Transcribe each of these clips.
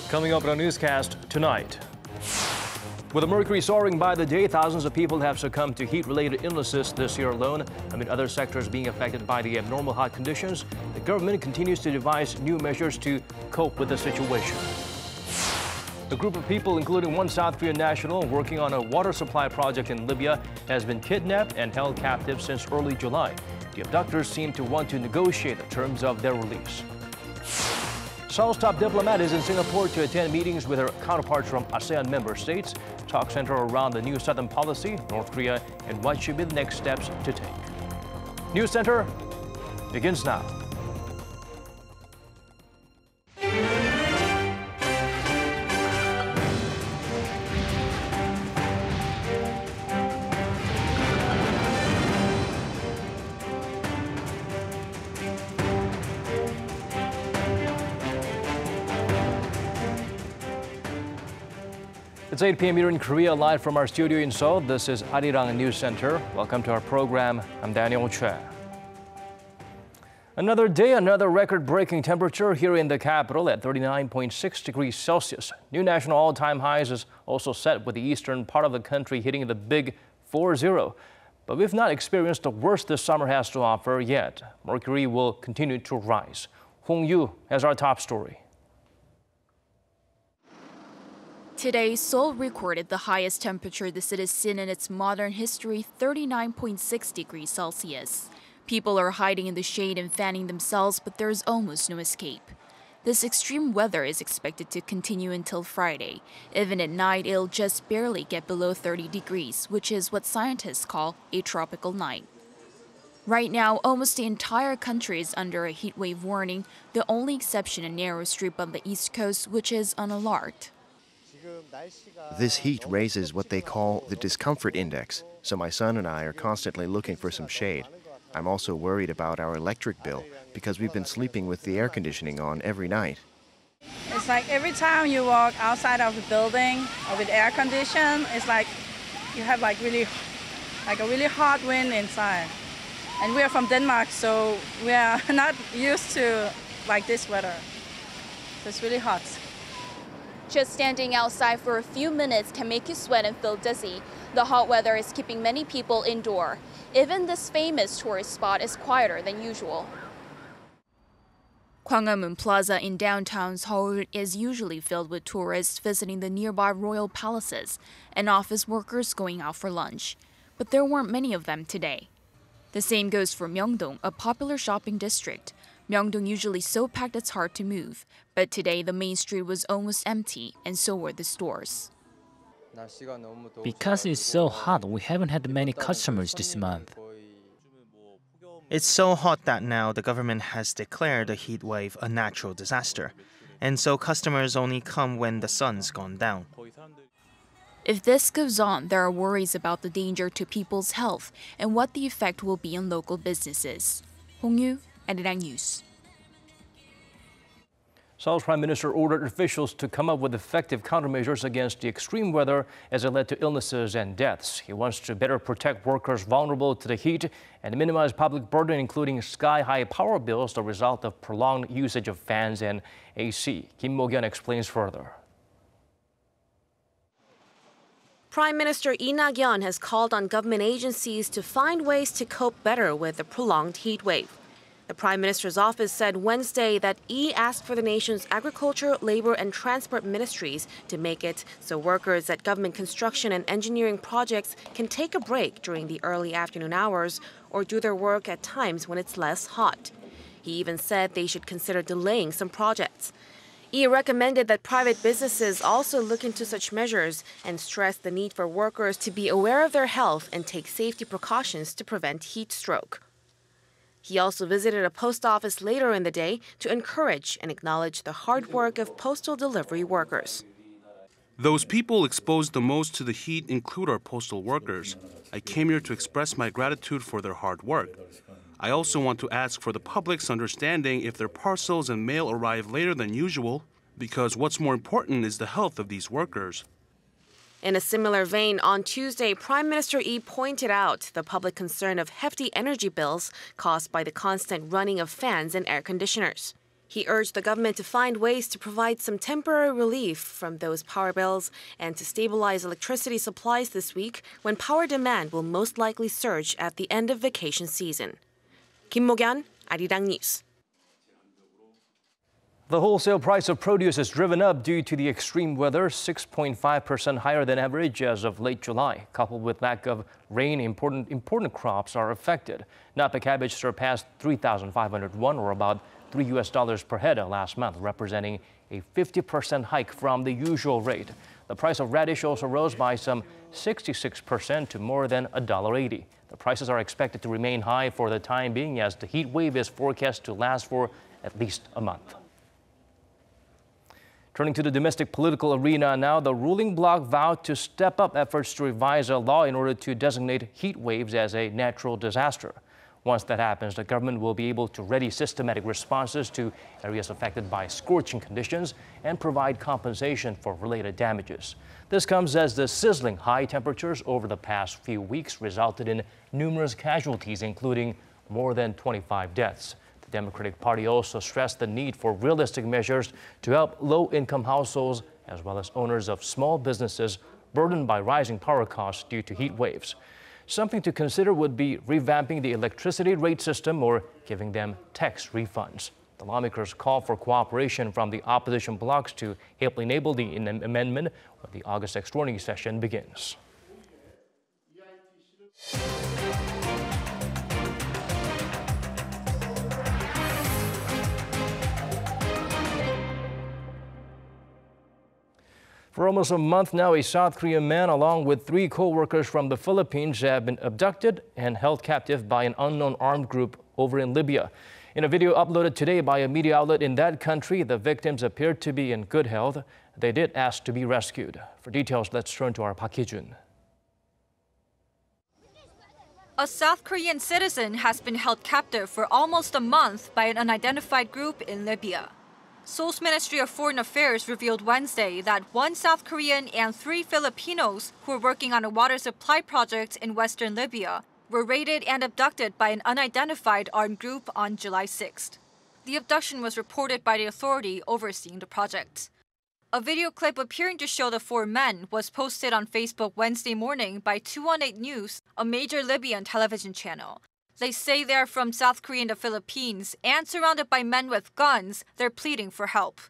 Coming up on our newscast tonight. With the mercury soaring by the day, thousands of people have succumbed to heat-related illnesses this year alone. Amid other sectors being affected by the abnormal hot conditions, the government continues to devise new measures to cope with the situation. A group of people, including one South Korean national working on a water supply project in Libya, has been kidnapped and held captive since early July. The abductors seem to want to negotiate the terms of their release. Seoul's top diplomat is in Singapore to attend meetings with her counterparts from ASEAN member states. Talks center around the new Southern policy, North Korea, and what should be the next steps to take. News Center begins now. It's 8 p.m. here in Korea, live from our studio in Seoul. This is Arirang News Center. Welcome to our program. I'm Daniel Choi. Another day, another record-breaking temperature here in the capital at 39.6 degrees Celsius. New national all-time highs is also set with the eastern part of the country hitting the big 40. But we've not experienced the worst this summer has to offer yet. Mercury will continue to rise. Hong Yu has our top story. Today, Seoul recorded the highest temperature the city has seen in its modern history, 39.6 degrees Celsius. People are hiding in the shade and fanning themselves, but there's almost no escape. This extreme weather is expected to continue until Friday. Even at night, it'll just barely get below 30 degrees, which is what scientists call a tropical night. Right now, almost the entire country is under a heat wave warning, the only exception a narrow strip on the East Coast, which is on alert. This heat raises what they call the discomfort index, so my son and I are constantly looking for some shade. I'm also worried about our electric bill because we've been sleeping with the air conditioning on every night. It's like every time you walk outside of the building with air condition, it's like you have a really hot wind inside. And we are from Denmark, so we are not used to this weather. So it's really hot. Just standing outside for a few minutes can make you sweat and feel dizzy. The hot weather is keeping many people indoor. Even this famous tourist spot is quieter than usual. Gwanghwamun Plaza in downtown Seoul is usually filled with tourists visiting the nearby royal palaces and office workers going out for lunch. But there weren't many of them today. The same goes for Myeongdong, a popular shopping district. Myeongdong usually so packed it's hard to move, but today the main street was almost empty, and so were the stores. Because it's so hot, we haven't had many customers this month. It's so hot that now the government has declared a heat wave a natural disaster, and so customers only come when the sun's gone down. If this goes on, there are worries about the danger to people's health and what the effect will be on local businesses. Hong Yu, Arirang News. Seoul's prime minister ordered officials to come up with effective countermeasures against the extreme weather as it led to illnesses and deaths. He wants to better protect workers vulnerable to the heat and minimize public burden, including sky-high power bills, the result of prolonged usage of fans and AC. Kim Mo-kyun explains further. Prime Minister Lee Na-kyun has called on government agencies to find ways to cope better with the prolonged heat wave. The Prime Minister's office said Wednesday that Lee asked for the nation's agriculture, labor, and transport ministries to make it so workers at government construction and engineering projects can take a break during the early afternoon hours or do their work at times when it's less hot. He even said they should consider delaying some projects. Lee recommended that private businesses also look into such measures and stressed the need for workers to be aware of their health and take safety precautions to prevent heat stroke. He also visited a post office later in the day to encourage and acknowledge the hard work of postal delivery workers. Those people exposed the most to the heat include our postal workers. I came here to express my gratitude for their hard work. I also want to ask for the public's understanding if their parcels and mail arrive later than usual, because what's more important is the health of these workers. In a similar vein, on Tuesday, Prime Minister Lee pointed out the public concern of hefty energy bills caused by the constant running of fans and air conditioners. He urged the government to find ways to provide some temporary relief from those power bills and to stabilize electricity supplies this week when power demand will most likely surge at the end of vacation season. Kim Mo-gyun, Arirang News. The wholesale price of produce is driven up due to the extreme weather, 6.5% higher than average as of late July. Coupled with lack of rain, important crops are affected. Napa cabbage surpassed 3,501, or about $3 per head last month, representing a 50% hike from the usual rate. The price of radish also rose by some 66% to more than $1.80. The prices are expected to remain high for the time being as the heat wave is forecast to last for at least a month. Turning to the domestic political arena now, the ruling bloc vowed to step up efforts to revise a law in order to designate heat waves as a natural disaster. Once that happens, the government will be able to ready systematic responses to areas affected by scorching conditions and provide compensation for related damages. This comes as the sizzling high temperatures over the past few weeks resulted in numerous casualties, including more than 25 deaths. The Democratic Party also stressed the need for realistic measures to help low-income households as well as owners of small businesses burdened by rising power costs due to heat waves. Something to consider would be revamping the electricity rate system or giving them tax refunds. The lawmakers call for cooperation from the opposition blocs to help enable the amendment when the August extraordinary session begins. For almost a month now, a South Korean man along with 3 co-workers from the Philippines have been abducted and held captive by an unknown armed group over in Libya. In a video uploaded today by a media outlet in that country, the victims appeared to be in good health. They did ask to be rescued. For details, let's turn to our Park Hee-jun. A South Korean citizen has been held captive for almost a month by an unidentified group in Libya. Seoul's Ministry of Foreign Affairs revealed Wednesday that 1 South Korean and 3 Filipinos who were working on a water supply project in western Libya were raided and abducted by an unidentified armed group on July 6th. The abduction was reported by the authority overseeing the project. A video clip appearing to show the 4 men was posted on Facebook Wednesday morning by 218 News, a major Libyan television channel. They say they're from South Korea and the Philippines, and surrounded by men with guns, they're pleading for help.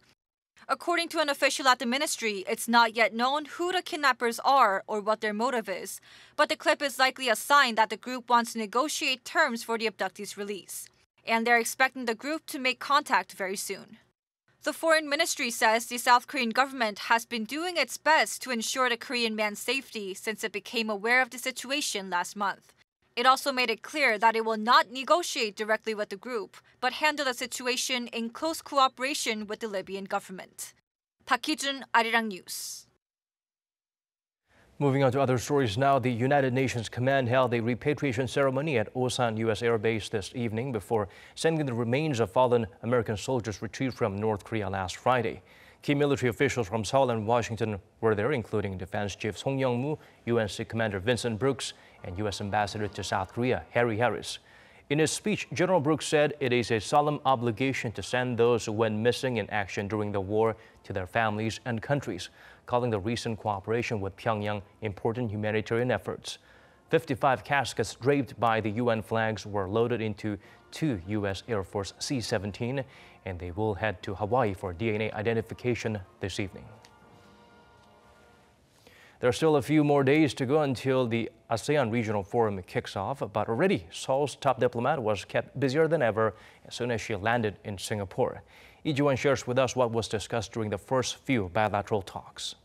According to an official at the ministry, it's not yet known who the kidnappers are or what their motive is, but the clip is likely a sign that the group wants to negotiate terms for the abductees' release. And they're expecting the group to make contact very soon. The foreign ministry says the South Korean government has been doing its best to ensure the Korean man's safety since it became aware of the situation last month. It also made it clear that it will not negotiate directly with the group, but handle the situation in close cooperation with the Libyan government. Park Hee-jun, Arirang News. Moving on to other stories now, the United Nations Command held a repatriation ceremony at Osan U.S. Air Base this evening before sending the remains of fallen American soldiers retrieved from North Korea last Friday. Key military officials from Seoul and Washington were there, including Defense Chief Song Young-moo, UNC Commander Vincent Brooks, and U.S. Ambassador to South Korea, Harry Harris. In his speech, General Brooks said it is a solemn obligation to send those who went missing in action during the war to their families and countries, calling the recent cooperation with Pyongyang important humanitarian efforts. 55 caskets draped by the UN flags were loaded into 2 U.S. Air Force C-17, and they will head to Hawaii for DNA identification this evening. There are still a few more days to go until the ASEAN Regional Forum kicks off, but already Seoul's top diplomat was kept busier than ever as soon as she landed in Singapore. Lee Ji-won shares with us what was discussed during the first few bilateral talks.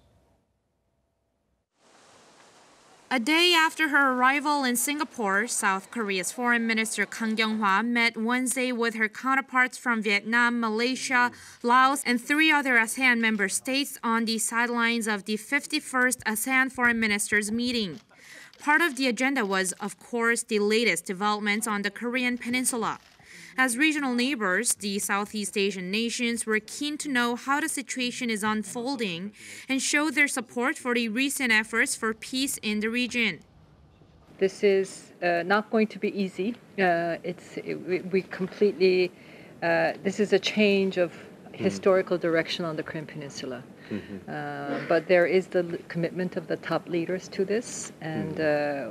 A day after her arrival in Singapore, South Korea's Foreign Minister Kyung-wha met Wednesday with her counterparts from Vietnam, Malaysia, Laos, and 3 other ASEAN member states on the sidelines of the 51st ASEAN Foreign Ministers meeting. Part of the agenda was, of course, the latest developments on the Korean Peninsula. As regional neighbors, the Southeast Asian nations were keen to know how the situation is unfolding and show their support for the recent efforts for peace in the region. This is not going to be easy. We completely this is a change of historical direction on the Korean Peninsula. But there is the commitment of the top leaders to this, and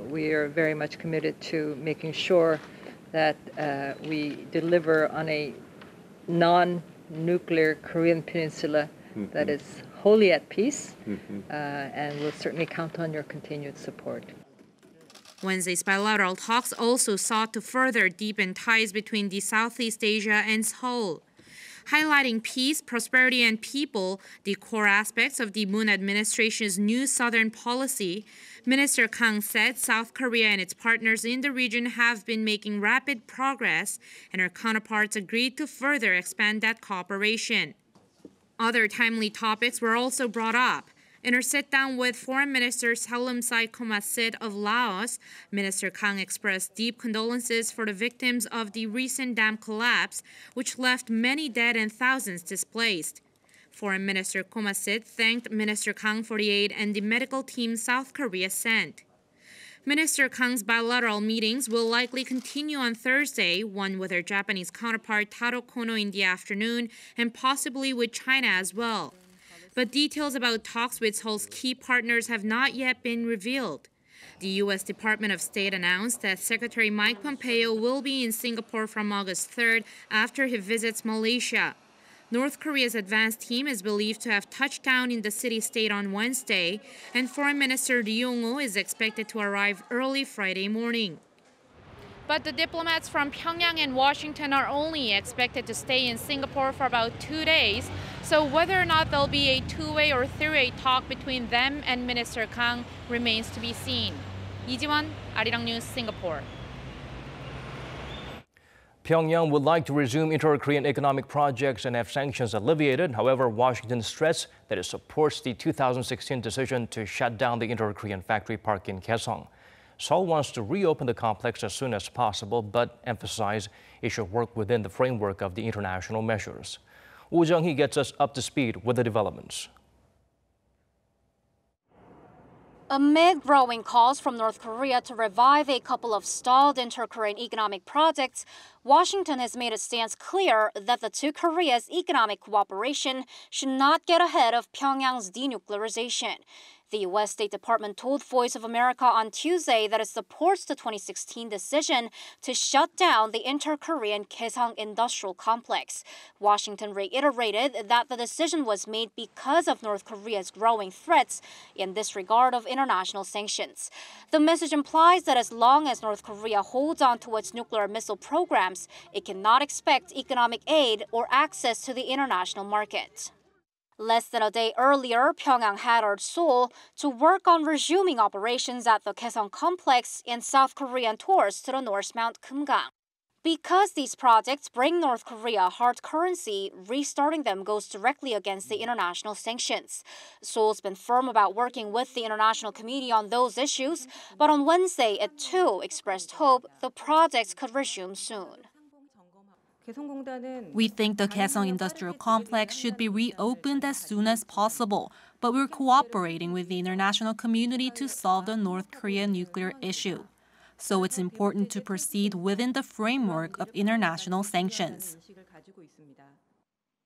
we are very much committed to making sure that we deliver on a non-nuclear Korean Peninsula that is wholly at peace, and we'll certainly count on your continued support. Wednesday's bilateral talks also sought to further deepen ties between the Southeast Asia and Seoul. Highlighting peace, prosperity, and people, the core aspects of the Moon administration's new Southern policy, Minister Kang said South Korea and its partners in the region have been making rapid progress, and her counterparts agreed to further expand that cooperation. Other timely topics were also brought up. In her sit-down with Foreign Minister Salimsai Komasit of Laos, Minister Kang expressed deep condolences for the victims of the recent dam collapse, which left many dead and thousands displaced. Foreign Minister Komasit thanked Minister Kang for the aid and the medical team South Korea sent. Minister Kang's bilateral meetings will likely continue on Thursday, one with her Japanese counterpart Taro Kono in the afternoon, and possibly with China as well. But details about talks with Seoul's key partners have not yet been revealed. The U.S. Department of State announced that Secretary Mike Pompeo will be in Singapore from August 3rd after he visits Malaysia. North Korea's advance team is believed to have touched down in the city-state on Wednesday, and Foreign Minister Lee Yong-ho is expected to arrive early Friday morning. But the diplomats from Pyongyang and Washington are only expected to stay in Singapore for about 2 days, so whether or not there'll be a two-way or three-way talk between them and Minister Kang remains to be seen. 이지원, Arirang News, Singapore. Pyongyang would like to resume inter-Korean economic projects and have sanctions alleviated. However, Washington stressed that it supports the 2016 decision to shut down the inter-Korean factory park in Kaesong. Seoul wants to reopen the complex as soon as possible, but emphasized it should work within the framework of the international measures. Woo Jung-hee gets us up to speed with the developments. Amid growing calls from North Korea to revive a couple of stalled inter-Korean economic projects, Washington has made its stance clear that the two Koreas' economic cooperation should not get ahead of Pyongyang's denuclearization. The U.S. State Department told Voice of America on Tuesday that it supports the 2016 decision to shut down the inter-Korean Kaesong Industrial Complex. Washington reiterated that the decision was made because of North Korea's growing threats in disregard of international sanctions. The message implies that as long as North Korea holds on to its nuclear missile programs, it cannot expect economic aid or access to the international market. Less than a day earlier, Pyongyang had urged Seoul to work on resuming operations at the Kaesong complex and South Korean tours to the North Mount Kang. Because these projects bring North Korea hard currency, restarting them goes directly against the international sanctions. Seoul's been firm about working with the international community on those issues, but on Wednesday it too expressed hope the projects could resume soon. We think the Kaesong Industrial Complex should be reopened as soon as possible, but we're cooperating with the international community to solve the North Korean nuclear issue. So it's important to proceed within the framework of international sanctions.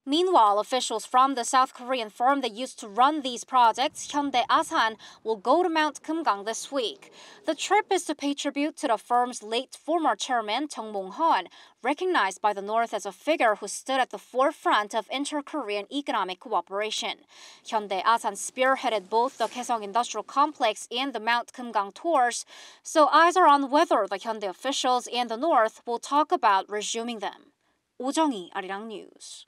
Meanwhile, officials from the South Korean firm that used to run these projects, Hyundai ASEAN, will go to Mount Kang this week. The trip is to pay tribute to the firm's late former chairman, Chung Mong-hun, recognized by the North as a figure who stood at the forefront of inter-Korean economic cooperation. Hyundai ASEAN spearheaded both the Kaesong Industrial Complex and the Mount Kang tours, so eyes are on whether the Hyundai officials and the North will talk about resuming them. Oh Jung-hee, Arirang News.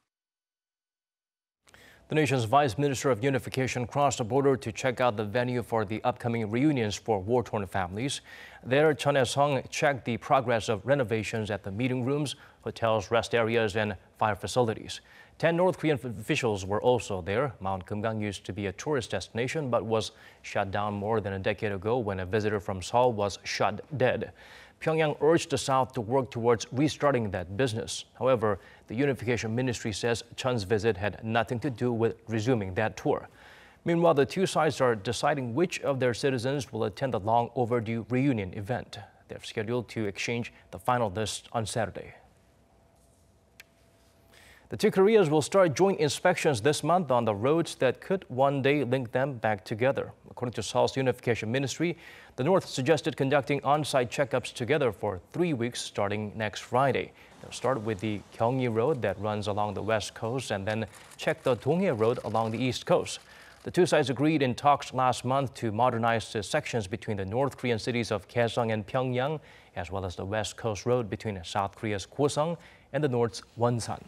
The nation's Vice Minister of Unification crossed the border to check out the venue for the upcoming reunions for war-torn families. There, Chun Il-sung checked the progress of renovations at the meeting rooms, hotels, rest areas, and fire facilities. 10 North Korean officials were also there. Mount Kang used to be a tourist destination, but was shut down more than a decade ago when a visitor from Seoul was shot dead. Pyongyang urged the South to work towards restarting that business. However, the Unification Ministry says Chun's visit had nothing to do with resuming that tour. Meanwhile, the two sides are deciding which of their citizens will attend the long overdue reunion event. They're scheduled to exchange the final list on Saturday. The two Koreas will start joint inspections this month on the roads that could one day link them back together. According to Seoul's unification ministry, the North suggested conducting on-site checkups together for 3 weeks starting next Friday. They'll start with the Gyeongui road that runs along the west coast and then check the Donghae Road along the east coast. The two sides agreed in talks last month to modernize the sections between the North Korean cities of Kaesong and Pyongyang, as well as the west coast road between South Korea's Kaesong and the North's Wonsan.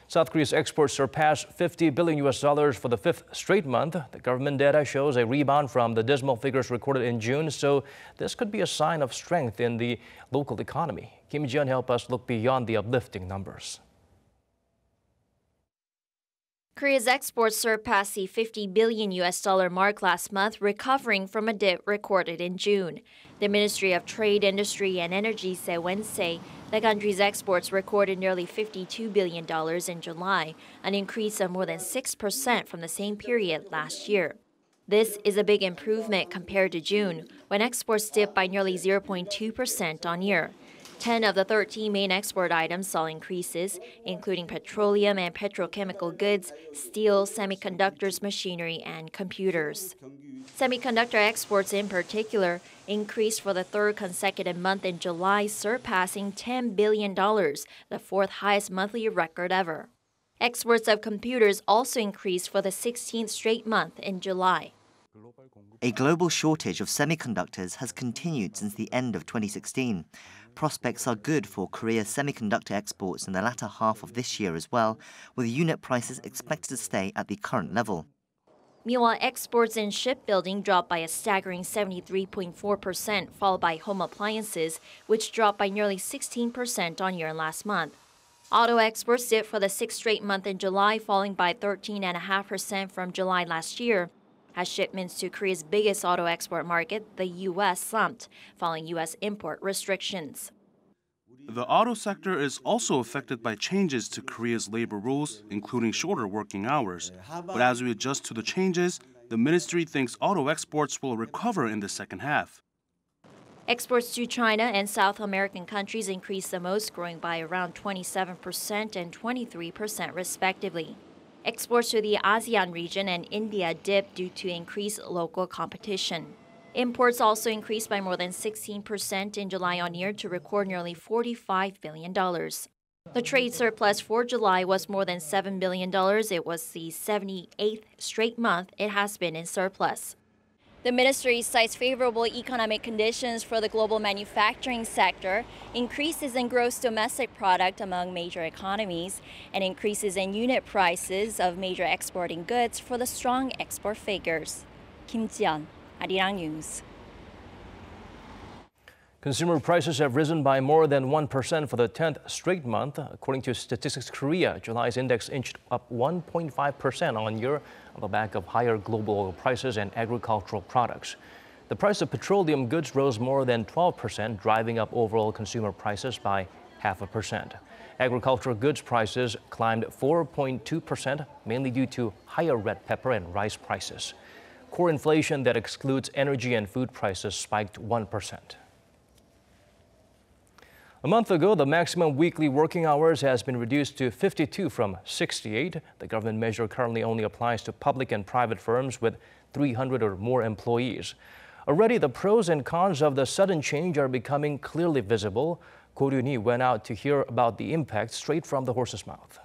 South Korea's exports surpassed $50 billion for the fifth straight month. The government data shows a rebound from the dismal figures recorded in June, so this could be a sign of strength in the local economy. Kim Ji-yeon help us look beyond the uplifting numbers. Korea's exports surpassed the $50 billion mark last month, recovering from a dip recorded in June. The Ministry of Trade, Industry and Energy said Wednesday the country's exports recorded nearly $52 billion in July, an increase of more than 6% from the same period last year. This is a big improvement compared to June, when exports dipped by nearly 0.2% on year. 10 of the 13 main export items saw increases, including petroleum and petrochemical goods, steel, semiconductors, machinery, and computers. Semiconductor exports in particular increased for the third consecutive month in July, surpassing $10 billion, the fourth highest monthly record ever. Exports of computers also increased for the 16th straight month in July. A global shortage of semiconductors has continued since the end of 2016. Prospects are good for Korea's semiconductor exports in the latter half of this year as well, with unit prices expected to stay at the current level. Meanwhile, exports in shipbuilding dropped by a staggering 73.4%, followed by home appliances, which dropped by nearly 16% on year last month. Auto exports dipped for the sixth straight month in July, falling by 13.5% from July last year, as shipments to Korea's biggest auto export market, the U.S., slumped, following U.S. import restrictions. The auto sector is also affected by changes to Korea's labor rules, including shorter working hours. But as we adjust to the changes, the ministry thinks auto exports will recover in the second half. Exports to China and South American countries increased the most, growing by around 27% and 23% respectively. Exports to the ASEAN region and India dipped due to increased local competition. Imports also increased by more than 16% in July on year to record nearly $45 billion. The trade surplus for July was more than $7 billion. It was the 78th straight month it has been in surplus. The ministry cites favorable economic conditions for the global manufacturing sector, increases in gross domestic product among major economies, and increases in unit prices of major exporting goods for the strong export figures. Kim Ji-yeon, Arirang News. Consumer prices have risen by more than 1% for the 10th straight month. According to Statistics Korea, July's index inched up 1.5% on year on the back of higher global oil prices and agricultural products. The price of petroleum goods rose more than 12%, driving up overall consumer prices by 0.5%. Agricultural goods prices climbed 4.2%, mainly due to higher red pepper and rice prices. Core inflation that excludes energy and food prices spiked 1%. A month ago, the maximum weekly working hours has been reduced to 52 from 68. The government measure currently only applies to public and private firms with 300 or more employees. Already, the pros and cons of the sudden change are becoming clearly visible. Ko Ryun-hee went out to hear about the impact straight from the horse's mouth.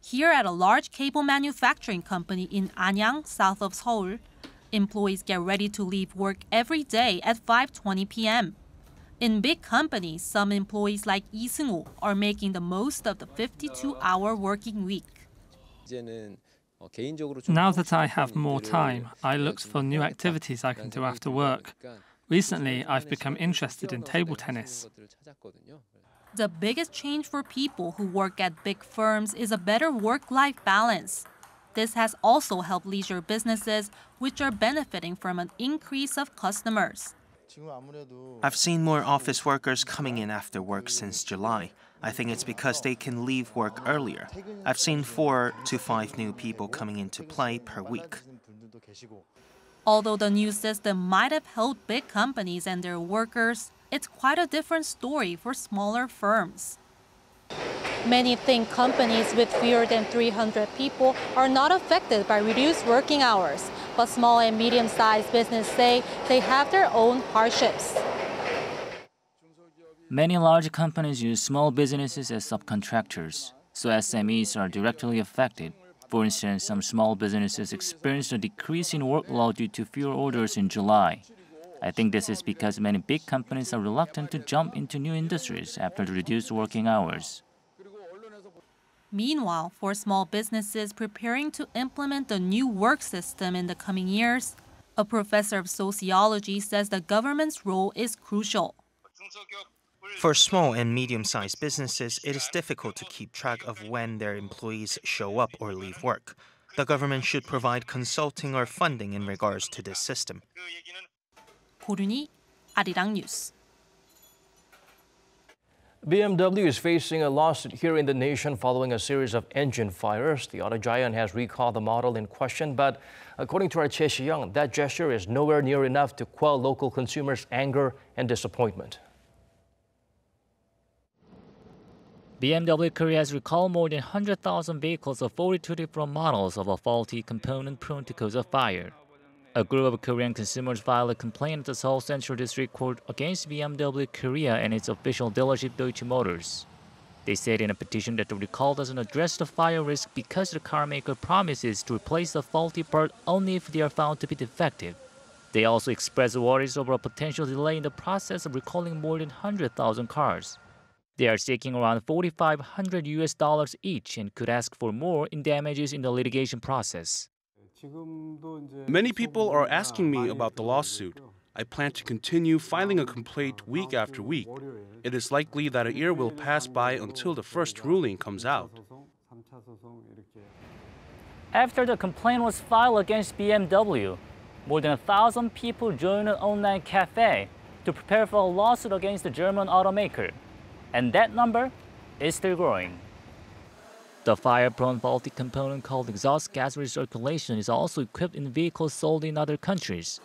Here at a large cable manufacturing company in Anyang, south of Seoul, employees get ready to leave work every day at 5:20 p.m. In big companies, some employees like Lee Seung-ho are making the most of the 52-hour working week. Now that I have more time, I look for new activities I can do after work. Recently, I've become interested in table tennis. The biggest change for people who work at big firms is a better work-life balance. This has also helped leisure businesses, which are benefiting from an increase of customers. I've seen more office workers coming in after work since July. I think it's because they can leave work earlier. I've seen 4 to 5 new people coming into play per week. Although the new system might have helped big companies and their workers, it's quite a different story for smaller firms. Many think companies with fewer than 300 people are not affected by reduced working hours, but small and medium-sized businesses say they have their own hardships. Many large companies use small businesses as subcontractors, so SMEs are directly affected. For instance, some small businesses experienced a decrease in workload due to fewer orders in July. I think this is because many big companies are reluctant to jump into new industries after the reduced working hours. Meanwhile, for small businesses preparing to implement the new work system in the coming years, a professor of sociology says the government's role is crucial. For small and medium-sized businesses, it is difficult to keep track of when their employees show up or leave work. The government should provide consulting or funding in regards to this system. 고륜이 아리랑 뉴스. BMW is facing a lawsuit here in the nation following a series of engine fires. The auto giant has recalled the model in question, but according to our Choi Si-young, that gesture is nowhere near enough to quell local consumers' anger and disappointment. BMW Korea has recalled more than 100,000 vehicles of 42 different models of a faulty component prone to cause a fire. A group of Korean consumers filed a complaint at the Seoul Central District Court against BMW Korea and its official dealership Deutsche Motors. They said in a petition that the recall doesn't address the fire risk because the car maker promises to replace the faulty part only if they are found to be defective. They also expressed worries over a potential delay in the process of recalling more than 100,000 cars. They are seeking around $4,500 each and could ask for more in damages in the litigation process. Many people are asking me about the lawsuit. I plan to continue filing a complaint week after week. It is likely that a year will pass by until the first ruling comes out. After the complaint was filed against BMW, more than 1,000 people joined an online cafe to prepare for a lawsuit against the German automaker. And that number is still growing. The fire-prone faulty component called exhaust gas recirculation is also equipped in vehicles sold in other countries.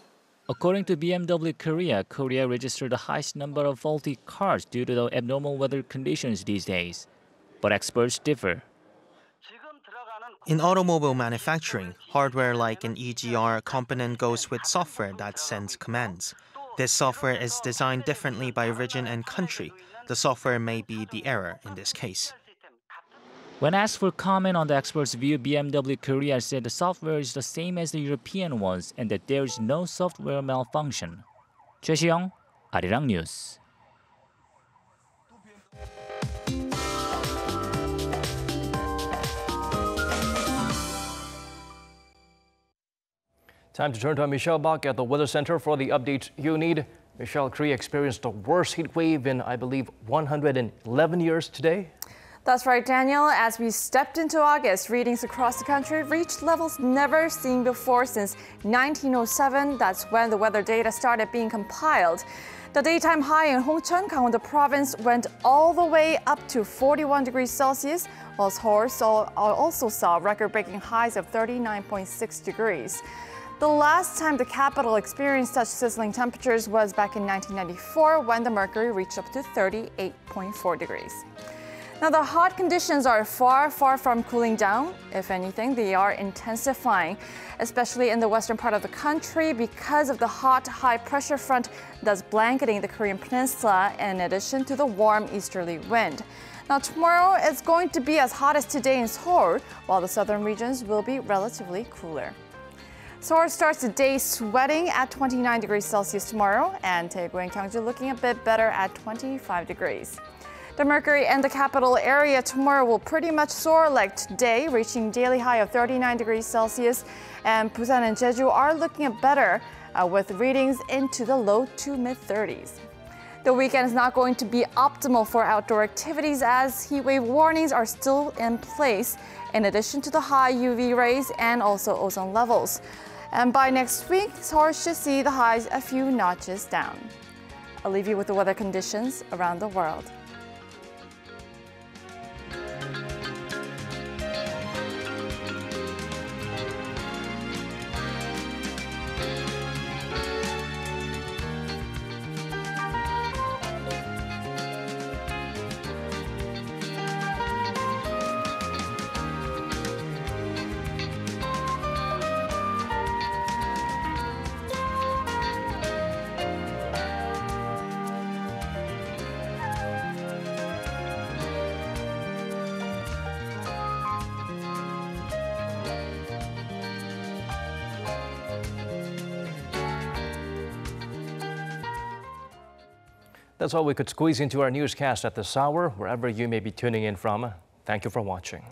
According to BMW Korea, Korea registered the highest number of faulty cars due to the abnormal weather conditions these days. But experts differ. In automobile manufacturing, hardware like an EGR component goes with software that sends commands. This software is designed differently by region and country. The software may be the error in this case. When asked for comment on the experts' view, BMW Korea said the software is the same as the European ones and that there is no software malfunction. Choi Si-young, Arirang News. Time to turn to Michelle Bach at the Weather Center for the updates you need. Michelle, Korea experienced the worst heat wave in, I believe, 111 years today. That's right, Daniel. As we stepped into August, readings across the country reached levels never seen before since 1907. That's when the weather data started being compiled. The daytime high in Hongcheon, Gangwon province, went all the way up to 41 degrees Celsius, while Seoul also saw record-breaking highs of 39.6 degrees. The last time the capital experienced such sizzling temperatures was back in 1994, when the mercury reached up to 38.4 degrees. Now, the hot conditions are far from cooling down. If anything, they are intensifying, especially in the western part of the country because of the hot high-pressure front that's blanketing the Korean peninsula in addition to the warm easterly wind. Now, tomorrow it's going to be as hot as today in Seoul, while the southern regions will be relatively cooler. Seoul starts the day sweating at 29 degrees Celsius tomorrow, and Daegu and Gyeonggi looking a bit better at 25 degrees. The mercury in the capital area tomorrow will pretty much soar like today, reaching daily high of 39 degrees Celsius, and Busan and Jeju are looking a better with readings into the low to mid-30s. The weekend is not going to be optimal for outdoor activities as heat wave warnings are still in place, in addition to the high UV rays and also ozone levels. And by next week, Seoul should see the highs a few notches down. I'll leave you with the weather conditions around the world. That's all we could squeeze into our newscast at this hour, wherever you may be tuning in from. Thank you for watching.